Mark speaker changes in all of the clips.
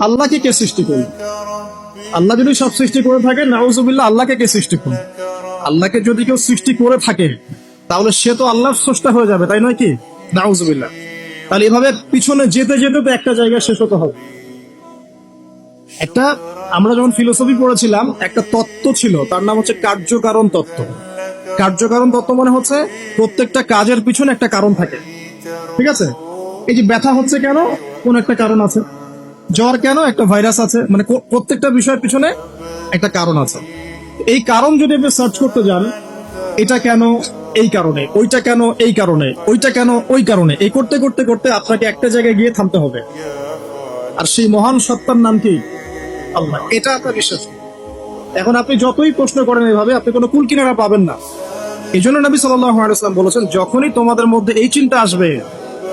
Speaker 1: আল্লাহকে কে সৃষ্টি করল? আল্লাহ যদি সব সৃষ্টি করে থাকে, নাউজুবিল্লাহ, আল্লাহকে কে সৃষ্টি করল? আল্লাহকে যদি কেউ সৃষ্টি করে থাকে তাহলে সে তো আল্লাহর স্রষ্টা হয়ে যাবে, তাই নয় কি? নাউজুবিল্লাহ। তাহলে এভাবে পিছনে যেতে যেতে তো একটা জায়গায় শেষ হতে হবে। একটা, আমরা যখন ফিলোসফি পড়েছিলাম একটা তত্ত্ব ছিল, তার নাম হচ্ছে কার্যকারণ তত্ত্ব। কার্যকারণ তত্ত্ব মানে হচ্ছে প্রত্যেকটা কাজের পিছনে একটা কারণ থাকে, ঠিক আছে? এই যে ব্যথা হচ্ছে কেন, কোন একটা কারণ আছে। জ্বর কেন, একটা ভাইরাস আছে। মানে প্রত্যেকটা বিষয়ের পিছনে একটা কারণ আছে। এই কারণ যদি আপনি সার্চ করতে যান, এটা কেন এই কারণে, ওইটা কেন এই কারণে, ওইটা কেন ওই কারণে, এই করতে করতে করতে আপনাকে একটা জায়গায় গিয়ে থামতে হবে। আর সেই মহান সত্তার নাম কি? আল্লাহ। এটা আপনার বিশ্বাস। এখন আপনি যতই প্রশ্ন করেন এভাবে, আপনি কোনো কুল কিনারা পাবেন না। এই জন্য নবী সাল্লাল্লাহু আলাইহি ওয়াসাল্লাম বলেছেন, যখনই তোমাদের মধ্যে এই চিন্তা আসবে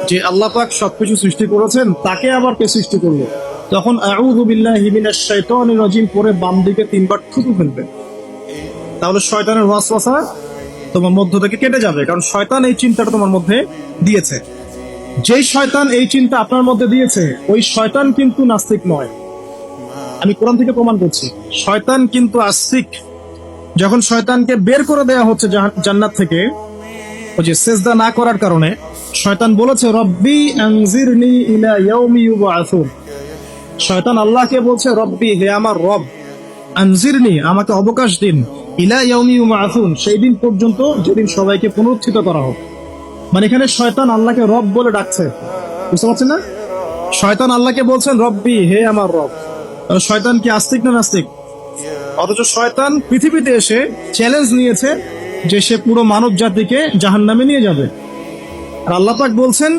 Speaker 1: যে আল্লাহ পাক সবকিছু সৃষ্টি করেছেন, তাকে আবার কে সৃষ্টি করলো, তখন আউযু বিল্লাহি মিনাশ শাইতানির রাজিম পরে বাম দিকে 3 বার থুতু ফেলবে। তাহলে শয়তানের ওয়াসওয়াসা তোমার মধ্য থেকে কেটে যাবে, কারণ শয়তান এই চিন্তাটা তোমার মধ্যে দিয়েছে। যেই শয়তান এই চিন্তা আপনার মধ্যে দিয়েছে, ওই শয়তান কিন্তু নাস্তিক নয়। আমি কোরআন থেকে প্রমাণ করছি, শয়তান কিন্তু আস্তিক। যখন শয়তানকে বের করে দেওয়া হচ্ছে জান্নাত থেকে, ওই যে সেজদা না করার কারণে, শয়তান বলেছে রব্বি আনজিরনি ইলা ইয়াউমি ইউবআসুন। শয়তান আল্লাহকে বলছে রব্বি, হে আমার রব, আনজিরনি, আমাকে অবকাশ দিন, ইলা ইয়াউমি ইউবআসুন, সেই দিন পর্যন্ত যেদিন সবাইকে পুনরুত্থিত করা হবে। মানে এখানে শয়তান আল্লাহকে রব বলে ডাকছে, বুঝতে পারছেন না? শয়তান আল্লাহকে বলছেন রব্বি, হে আমার রব। শয়তান কি আস্তিক না নাস্তিক? অথচ শয়তান পৃথিবীতে এসে চ্যালেঞ্জ নিয়েছে যে সে পুরো মানব জাতিকে জাহান্নামে নিয়ে যাবে। আর আল্লাহ পাক বলছেন,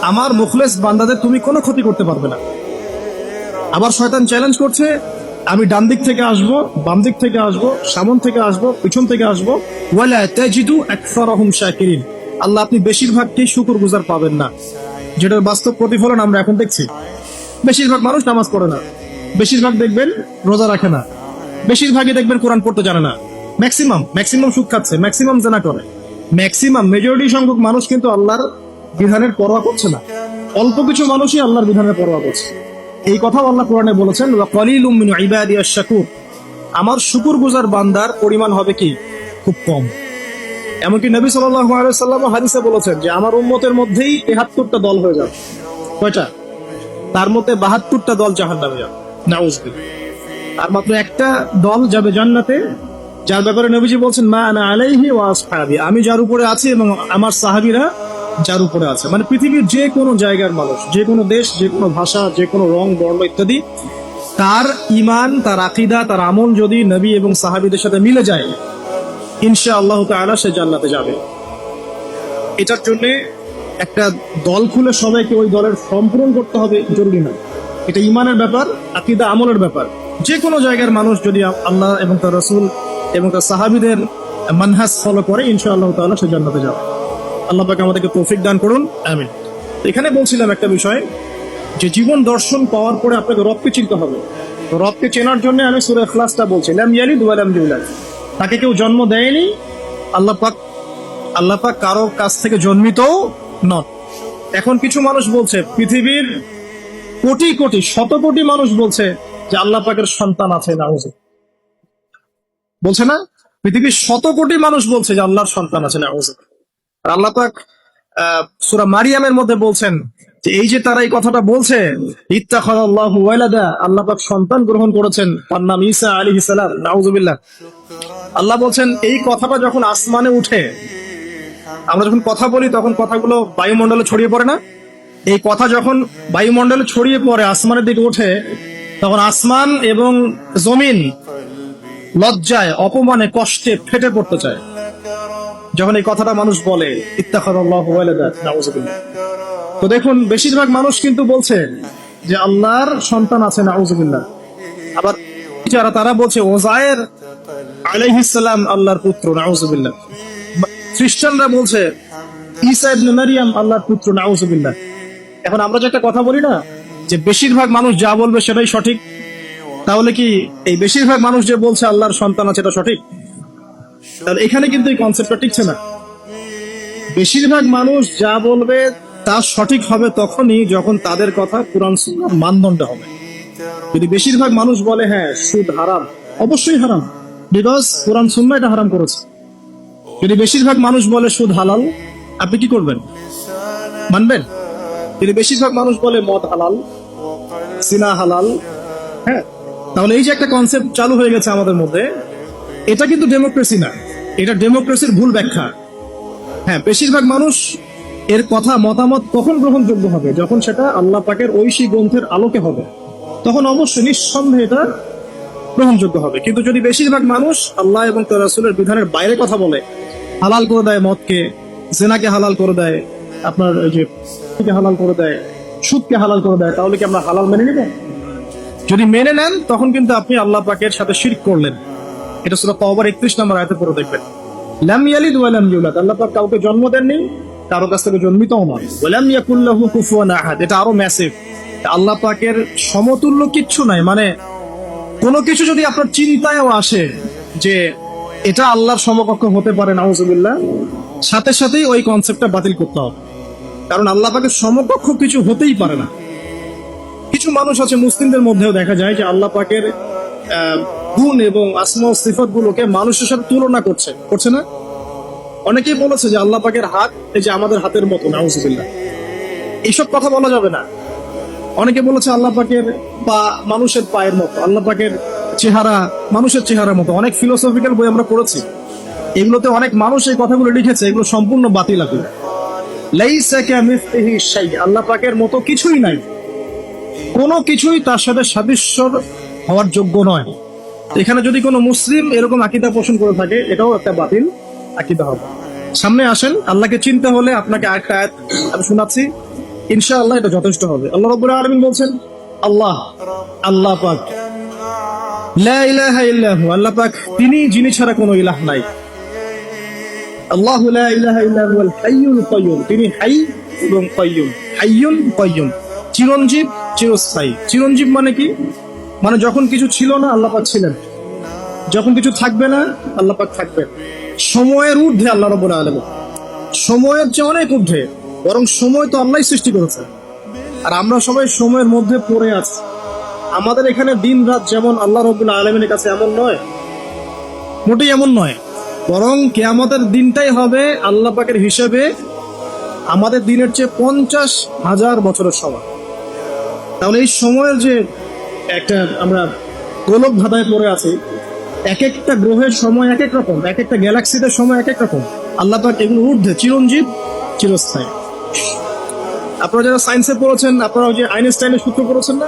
Speaker 1: আমার মুখলেস বান্দাদের তুমি কোনো ক্ষতি করতে পারবে না। আবার শয়তান চ্যালেঞ্জ করছে, আমি ডান দিক থেকে আসবো, বাম দিক থেকে আসবো, সামন থেকে আসবো, পিছন থেকে আসবো, ওয়ালা তাজিদু আকসারাহুম শাকিরিন। আল্লাহ, আপনি বেশিরভাগকেই শুকরগুজার পাবেন না। যেটার বাস্তব প্রতিফলন আমরা এখন দেখছি। বেশিরভাগ মানুষ নামাজ পড়ে না, বেশিরভাগ দেখবেন রোজা রাখে না, বেশিরভাগই দেখবেন কোরআন পড়তে জানে না। ম্যাক্সিমাম সুদ খাচ্ছে, ম্যাক্সিমাম জেনা করে, মেজরিটি সংখ্যক মানুষ কিন্তু আল্লাহর বিধানের পরোয়া করছে না। অল্প কিছু মানুষই আল্লাহর বিধানের পরোয়া করছে। এই কথাও আল্লাহ কোরআনে বলেছেন, ওয়া কালিলুম মিন ইবাদিয়াশ শাকুর, আমার শুকরগুজার বান্দার পরিমাণ হবে কি? খুব কম। এমনকি নবী সাল্লাল্লাহু আলাইহি ওয়াসাল্লাম হাদিসে বলেছেন যে আমার উম্মতের মধ্যেই ৭৩টা দল হয়ে যাবে। কয়টা? তার মধ্যে ৭২টা দল জাহান্নামে যাবে, নাউযুবিল্লাহ। আর মাত্র একটা দল যাবে জান্নাতে, যার ব্যাপারে নবীজি বলছেন, মা আনা আলাইহি ওয়া আসহাবি, আমি যার উপরে আছি এবং আমার সাহাবীরা যার উপরে আছে। মানে পৃথিবীর যে কোনো জায়গার মানুষ, যে কোনো দেশ, যে কোনো ভাষা, যে কোনো রং বর্ণ ইত্যাদি, তার ঈমান, তার আকীদা, তার আমল যদি নবী এবং সাহাবীদের সাথে মিলে যায়, ইনশাআল্লাহ তাআলা সে জান্নাতে যাবে। এটার জন্য একটা দল খুলে সবাইকে ওই দলের ফর্ম পূরণ করতে হবে জরুরি না। এটা ঈমানের ব্যাপার, আকীদা আমলের ব্যাপার। যে কোনো জায়গার মানুষ যদি আল্লাহ এবং তার রাসূল এবং তার সাহাবীদের মানহাজ ফলো করে, ইনশাআল্লাহ তাআলা সে জান্নাতে যাবে। আল্লাহ পাক আমাদেরকে তৌফিক দান করুন, আমিন। এখানে বলছিলাম একটা বিষয়, যে জীবন দর্শন পাওয়ার পরে আপনাকে রবকে চিনতে হবে। রবকে চেনার জন্য আমি সূরা ইখলাসটা বলছি, লাম ইয়ালিদ ওয়া লাম ইউলাদ, তাকে কেউ জন্ম দেয়নি। আল্লাহ পাক কারো কাছ থেকে জন্মিতও নন। এখন কিছু মানুষ বলছে, পৃথিবীর কোটি কোটি শত কোটি মানুষ বলছে যে আল্লাহ পাকের সন্তান আছে, নাউযুবিল্লাহ। বলছে না? পৃথিবীর শত কোটি মানুষ বলছে যে আল্লাহর সন্তান আছে, নাউযুবিল্লাহ। আর আল্লাহ পাক সূরা মারিয়ামের মধ্যে বলছেন যে এই যে তারা এই কথাটা বলছে, ইত্তাখাযাল্লাহু ওয়ালাদা, আল্লাহ পাক সন্তান গ্রহণ করেছেন, তার নাম ঈসা আলাইহিস সালাম, নাউযুবিল্লাহ। আল্লাহ বলছেন এই কথাটা যখন আসমানে উঠে, আমরা যখন কথা বলি তখন কথাগুলো বায়ুমণ্ডলে ছড়িয়ে পড়ে না? এই কথা যখন বায়ুমণ্ডলে ছড়িয়ে পড়ে, আসমানের দিকে ওঠে, তখন আসমান এবং জমিন লজ্জায়, অপমানে, কষ্টে ফেটে পড়তে চায় যখন এই কথাটা মানুষ বলে, ইত্তাখাযাল্লাহু ওয়ালাদা, নাউযুবিল্লাহ। তো দেখুন, বেশিরভাগ মানুষ কিন্তু বলছে যে আল্লাহর সন্তান আছে, নাউযুবিল্লাহ। আবার যারা, তারা বলছে ওযায়ের আলাইহিস সালাম আল্লাহর পুত্র, নাউযুবিল্লাহ। খ্রিস্টানরা বলছে ঈসা ইবনে মারিয়াম আল্লাহর পুত্র, নাউযুবিল্লাহ। এখন আমরা যে একটা কথা বলি না, যে বেশিরভাগ মানুষ যা বলবে সেটাই সঠিক, তাহলে কি এই বেশিরভাগ মানুষ যে বলছে আল্লাহর সন্তান আছে এটা সঠিক? তাহলে এখানে কিন্তু এই কনসেপ্টটা টিকছে না। বেশিরভাগ মানুষ যা বলবে তা সঠিক হবে তখনই যখন তাদের কথা কুরআন সুন্নাহর মানদণ্ডে হবে। যদি বেশিরভাগ মানুষ বলে হ্যাঁ সুদ হারাম, অবশ্যই হারাম, বিকজ কোরআন সুন্নাহ এটা হারাম করেছে। যদি বেশিরভাগ মানুষ বলে সুদ হালাল, আপনি কি করবেন? মানবেন? যদি বেশিরভাগ মানুষ বলে মদ হালাল, সিনা হালাল, হ্যাঁ, তাহলে এই যে একটা কনসেপ্ট চালু হয়ে গেছে আমাদের মধ্যে, এটা কিন্তু ডেমোক্রেসি না, এটা ডেমোক্রেসির ভুল ব্যাখ্যা। হ্যাঁ, বেশিরভাগ মানুষ এর কথা মতামত কখন গ্রহণযোগ্য হবে? যখন সেটা আল্লাহ পাকের ঐশী গ্রন্থের আলোকে হবে, তখন অবশ্যই নিঃসন্দেহে এটা গ্রহণযোগ্য হবে। কিন্তু যদি বেশিরভাগ মানুষ আল্লাহ এবং তার রাসূলের বিধানের বাইরে কথা বলে, হালাল করে দেয় মদকে, জেনাকে হালাল করে দেয়, আপনার ওই যে হালাল করে দেয়, সুদকে হালাল করে দেয়, তাহলে কি আমরা হালাল মেনে নেব? যদি মেনে নেন তখন কিন্তু আপনি আল্লাহ পাকের সাথে শিরক করলেন। এটা সূরা তাওবার 31 নম্বর আয়াতে পড়ে দেখবেন। লাম ইয়ালিদ ওয়া লাম ইউলাদ, আল্লাহ পাক কাউকে জন্ম দেননি, কারো কাছ থেকে জন্মিতও নয়। ওয়া লাম ইয়াকুল লাহু কুফুয়ান আহাদ, এটা আরো ম্যাসিভ। আল্লাহ পাকের সমতুল্য কিচ্ছু নাই। মানে কোনো কিছু যদি আপনার চিন্তায়ও আসে যে এটা আল্লাহর সমকক্ষ হতে পারে, নাউজুবিল্লাহ, সাথে সাথেই ওই কনসেপ্টটা বাতিল করতে হবে। কারণ আল্লাহ পাকের সমকক্ষ কিছু হতেই পারে না। কিছু মানুষ আছে মুসলিমদের মধ্যেও দেখা যায় যে আল্লাহ পাকের গুণ এবং আসমা ও সিফাত গুলোকে মানুষের সাথে তুলনা করছে না? অনেকেই বলেছে যে আল্লাহ পাকের হাত এই যে আমাদের হাতের মতো, নাউজুবিল্লাহ, এইসব কথা বলা যাবে না। অনেকে বলেছে আল্লাহ পাকের পা মানুষের পায়ের মতো, আল্লাহ পাকের চেহারা মানুষের চেহারার মতো। অনেক ফিলোসফিক্যাল বই আমরা পড়েছি, এগুলোতে অনেক মানুষ এই কথাগুলো লিখেছে, এগুলো সম্পূর্ণ বাতিল আকিদা। লাইসা কামিসলিহি শাই, আল্লাহ পাকের মতো কিছুই নাই, কোনো কিছুই তার সাথে সাদৃশ্যর হওয়ার যোগ্য নয়। এখানে যদি কোনো মুসলিম এরকম আকীদা পোষণ করে থাকে, এটাও একটা বাতিল আকীদা হবে। সামনে আসেন, আল্লাহকে চিনতে হলে আপনাকে আরেকটা আয়াত আমি শোনাচ্ছি, ইনশাআল্লাহ এটা যথেষ্ট হবে। আল্লাহ রাব্বুল আলামিন বলছেন, আল্লাহ পাক, লা ইলাহা ইল্লাহু, আল্লাহ পাক তিনি যিনি ছাড়া কোনো ইলাহ নাই। আল্লাহু লা ইলাহা ইল্লা হুয়াল হাইয়ুল কাইয়্যুম, তিনি হাই এবং কাইয়্যুম। হাইয়ুন কাইয়্যুম, চিরঞ্জীব, চিরস্থায়ী। চিরঞ্জীব মানে কি? মানে যখন কিছু ছিল না আল্লাহ পাক ছিলেন, যখন কিছু থাকবে না আল্লাহ পাক থাকবেন। সময়ের ঊর্ধ্বে আল্লাহ রাব্বুল আলামিন, সময়ের চেয়ে অনেক ঊর্ধ্বে, বরং সময় তো আল্লাহই সৃষ্টি করেছে, আর আমরা সবাই সময়ের মধ্যে পড়ে আছি। আমাদের এখানে দিন রাত যেমন আল্লাহ রাব্বুল আলামিনের কাছে এমন নয়, মোটেই এমন নয়, বরং কিয়ামতের দিনটাই হবে আল্লাহ পাকের হিসেবে আমাদের দিনের চেয়ে 50,000 বছরের সমান। তাহলে এই সময়ের যে একটা আমরা গোলক ধাঁধায় পড়ে আছি, এক একটা গ্রহের সময় এক এক রকম, এক একটা গ্যালাক্সিতে সময় এক এক রকম। আল্লাহ পাক এগুলো ঊর্ধ্বে, চিরঞ্জীব, চিরস্থায়ী। আপনারা যারা সায়েন্সে পড়েছেন, আপনারা ওই যে আইনস্টাইনের সূত্র পড়েছেন না,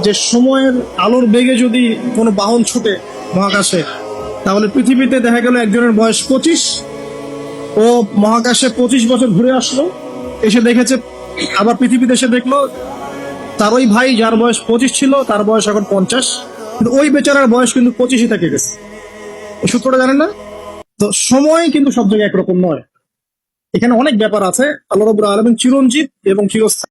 Speaker 1: যে সময়ের আলোর বেগে যদি কোনো বাহন ছুটে মহাকাশে, তাহলে পৃথিবীতে দেখা গেল একজনের বয়স 25, ও মহাকাশে 25 বছর ঘুরে আসলো, এসে দেখেছে, আবার পৃথিবীতে এসে দেখলো তার ওই ভাই যার বয়স 25 ছিল তার বয়স এখন 50, কিন্তু ওই বেচারার বয়স কিন্তু 25ই থেকে গেছে। এই সূত্রটা জানেন না? তো সময় কিন্তু সব জায়গায় একরকম নয়, এখানে অনেক ব্যাপার আছে। আল্লাহ রাব্বুল আলামিন চিরঞ্জীব এবং চিরস্থায়ী।